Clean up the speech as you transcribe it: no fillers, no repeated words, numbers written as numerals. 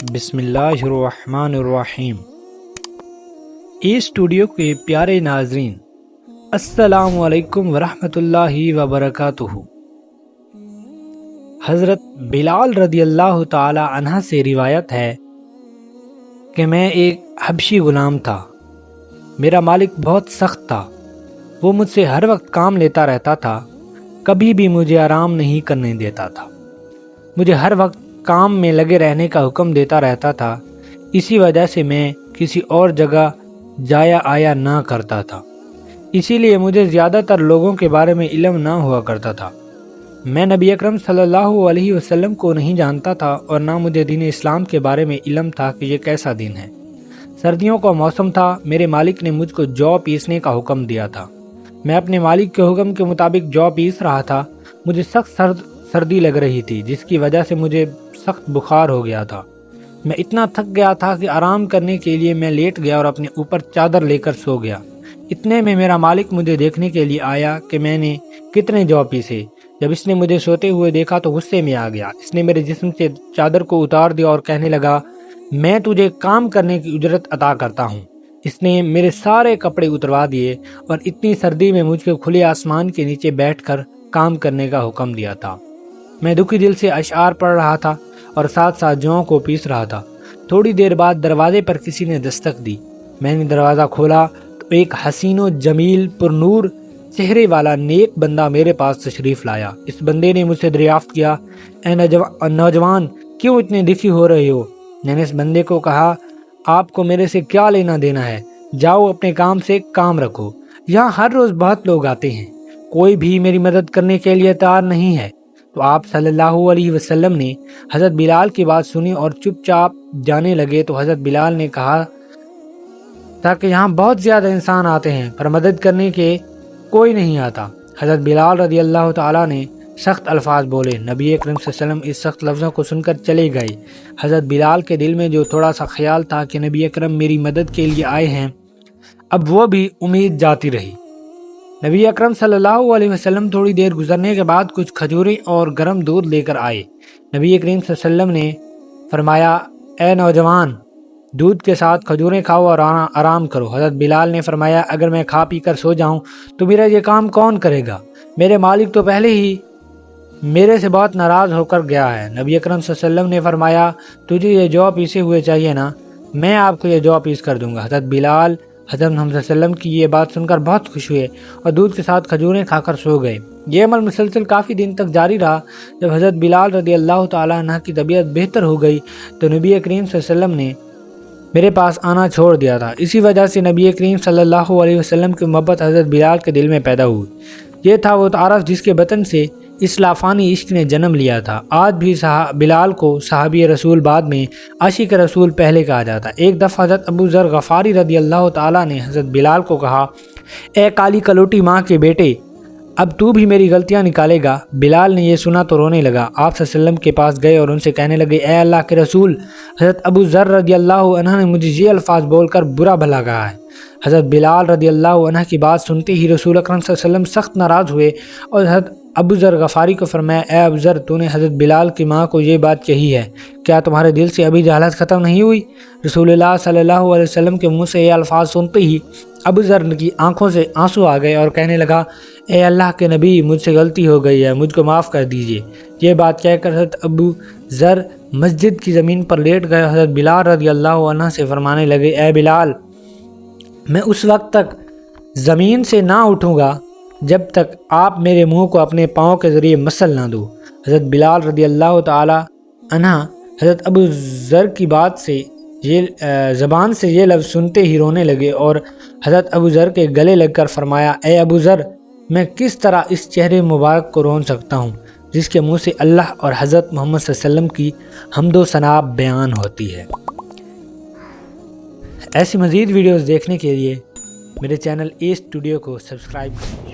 بسم اللہ الرحمن الرحیم۔ اسٹوڈیو کے پیارے ناظرین، السلام علیکم ورحمۃ اللہ وبرکاتہ۔ حضرت بلال رضی اللہ تعالی عنہ سے روایت ہے کہ میں ایک حبشی غلام تھا۔ میرا مالک بہت سخت تھا، وہ مجھ سے ہر وقت کام لیتا رہتا تھا، کبھی بھی مجھے آرام نہیں کرنے دیتا تھا، مجھے ہر وقت کام میں لگے رہنے کا حکم دیتا رہتا تھا۔ اسی وجہ سے میں کسی اور جگہ جایا آیا نہ کرتا تھا، اسی لیے مجھے زیادہ تر لوگوں کے بارے میں علم نہ ہوا کرتا تھا۔ میں نبی اکرم صلی اللہ علیہ وسلم کو نہیں جانتا تھا اور نہ مجھے دین اسلام کے بارے میں علم تھا کہ یہ کیسا دین ہے۔ سردیوں کا موسم تھا، میرے مالک نے مجھ کو جو پیسنے کا حکم دیا تھا۔ میں اپنے مالک کے حکم کے مطابق جو پیس رہا تھا۔ مجھے سخت سردی لگ رہی تھی، جس کی وجہ سے مجھے سخت بخار ہو گیا تھا۔ میں اتنا تھک گیا تھا کہ آرام کرنے کے لیے میں لیٹ گیا اور اپنے اوپر چادر لے کر سو گیا۔ اتنے میں میرا مالک مجھے دیکھنے کے لیے آیا کہ میں نے کتنے جو پیسے۔ جب اس نے مجھے سوتے ہوئے دیکھا تو غصے میں آ گیا۔ اس نے میرے جسم سے چادر کو اتار دیا اور کہنے لگا، میں تجھے کام کرنے کی اجرت عطا کرتا ہوں۔ اس نے میرے سارے کپڑے اتروا دیے اور اتنی سردی میں مجھ کو کھلے آسمان کے نیچے بیٹھ کر کام کرنے کا حکم دیا تھا۔ میں دکھی دل سے اشعار پڑھ رہا تھا اور ساتھ ساتھ جوؤں کو پیس رہا تھا۔ تھوڑی دیر بعد دروازے پر کسی نے دستک دی۔ میں نے دروازہ کھولا تو ایک حسین و جمیل پر نور چہرے والا نیک بندہ میرے پاس تشریف لایا۔ اس بندے نے مجھ سے دریافت کیا، اے نوجوان، کیوں اتنے دکھی ہو رہے ہو؟ میں نے اس بندے کو کہا، آپ کو میرے سے کیا لینا دینا ہے؟ جاؤ اپنے کام سے کام رکھو۔ یہاں ہر روز بہت لوگ آتے ہیں، کوئی بھی میری مدد کرنے کے لیے تیار نہیں ہے۔ تو آپ صلی اللہ علیہ وسلم نے حضرت بلال کی بات سنی اور چپ چاپ جانے لگے۔ تو حضرت بلال نے کہا تھا کہ یہاں بہت زیادہ انسان آتے ہیں پر مدد کرنے کے کوئی نہیں آتا۔ حضرت بلال رضی اللہ تعالیٰ نے سخت الفاظ بولے۔ نبی اکرم صلی اللہ علیہ وسلم اس سخت لفظوں کو سن کر چلے گئے۔ حضرت بلال کے دل میں جو تھوڑا سا خیال تھا کہ نبی اکرم میری مدد کے لیے آئے ہیں، اب وہ بھی امید جاتی رہی۔ نبی اکرم صلی اللہ علیہ وسلم تھوڑی دیر گزرنے کے بعد کچھ کھجوریں اور گرم دودھ لے کر آئے۔ نبی اکرم صلی اللہ علیہ وسلم نے فرمایا، اے نوجوان، دودھ کے ساتھ کھجوریں کھاؤ اور آرام کرو۔ حضرت بلال نے فرمایا، اگر میں کھا پی کر سو جاؤں تو میرا یہ کام کون کرے گا؟ میرے مالک تو پہلے ہی میرے سے بہت ناراض ہو کر گیا ہے۔ نبی اکرم صلی اللہ علیہ وسلم نے فرمایا، تجھے یہ جو پیسے ہوئے چاہیے نا، میں آپ کو یہ جو پیس کر دوں گا۔ حضرت بلال حضرت محمد صلی اللہ علیہ وسلم کی یہ بات سن کر بہت خوش ہوئے اور دودھ کے ساتھ کھجوریں کھا کر سو گئے۔ یہ عمل مسلسل کافی دن تک جاری رہا۔ جب حضرت بلال رضی اللہ تعالیٰ عنہ کی طبیعت بہتر ہو گئی تو نبی کریم صلی اللہ علیہ وسلم نے میرے پاس آنا چھوڑ دیا تھا۔ اسی وجہ سے نبی کریم صلی اللہ علیہ وسلم کی محبت حضرت بلال کے دل میں پیدا ہوئی۔ یہ تھا وہ تعارف جس کے بطن سے اس لافانی عشق نے جنم لیا تھا۔ آج بھی بلال کو صحابی رسول بعد میں عاشق رسول پہلے کہا جاتا۔ ایک دفعہ حضرت ابو ذر غفاری رضی اللہ تعالیٰ نے حضرت بلال کو کہا، اے کالی کلوٹی ماں کے بیٹے، اب تو بھی میری غلطیاں نکالے گا؟ بلال نے یہ سنا تو رونے لگا۔ آپ صلی اللہ علیہ وسلم کے پاس گئے اور ان سے کہنے لگے، اے اللہ کے رسول، حضرت ابو ذر رضی اللہ عنہ نے مجھے یہ الفاظ بول کر برا بھلا کہا ہے۔ حضرت بلال رضی اللہ عنہ کی بات سنتے ہی رسول اکرم صلی اللہ علیہ وسلم سخت ناراض ہوئے اور حضرت ابو ذر غفاری کو فرمایا، اے ابو ذر، تو نے حضرت بلال کی ماں کو یہ بات کہی ہے، کیا تمہارے دل سے ابھی جہالت ختم نہیں ہوئی؟ رسول اللہ صلی اللہ علیہ وسلم کے منہ سے یہ الفاظ سنتے ہی ابو ذر کی آنکھوں سے آنسو آ گئے اور کہنے لگا، اے اللہ کے نبی، مجھ سے غلطی ہو گئی ہے، مجھ کو معاف کر دیجیے۔ یہ بات کہہ کر حضرت ابو ذر مسجد کی زمین پر لیٹ گئے۔ حضرت بلال رضی اللہ عنہ سے فرمانے لگے، اے بلال، میں اس وقت تک زمین سے نہ اٹھوں گا جب تک آپ میرے منہ کو اپنے پاؤں کے ذریعے مسل نہ دو۔ حضرت بلال رضی اللہ تعالی عنہ حضرت ابو ذر کی بات سے زبان سے یہ لفظ سنتے ہی رونے لگے اور حضرت ابو ذر کے گلے لگ کر فرمایا، اے ابو ذر، میں کس طرح اس چہرے مبارک کو رون سکتا ہوں جس کے منہ سے اللہ اور حضرت محمد صلی اللہ علیہ وسلم کی حمد و ثنا بیان ہوتی ہے۔ ایسی مزید ویڈیوز دیکھنے کے لیے میرے چینل اسٹوڈیو کو سبسکرائب کریں۔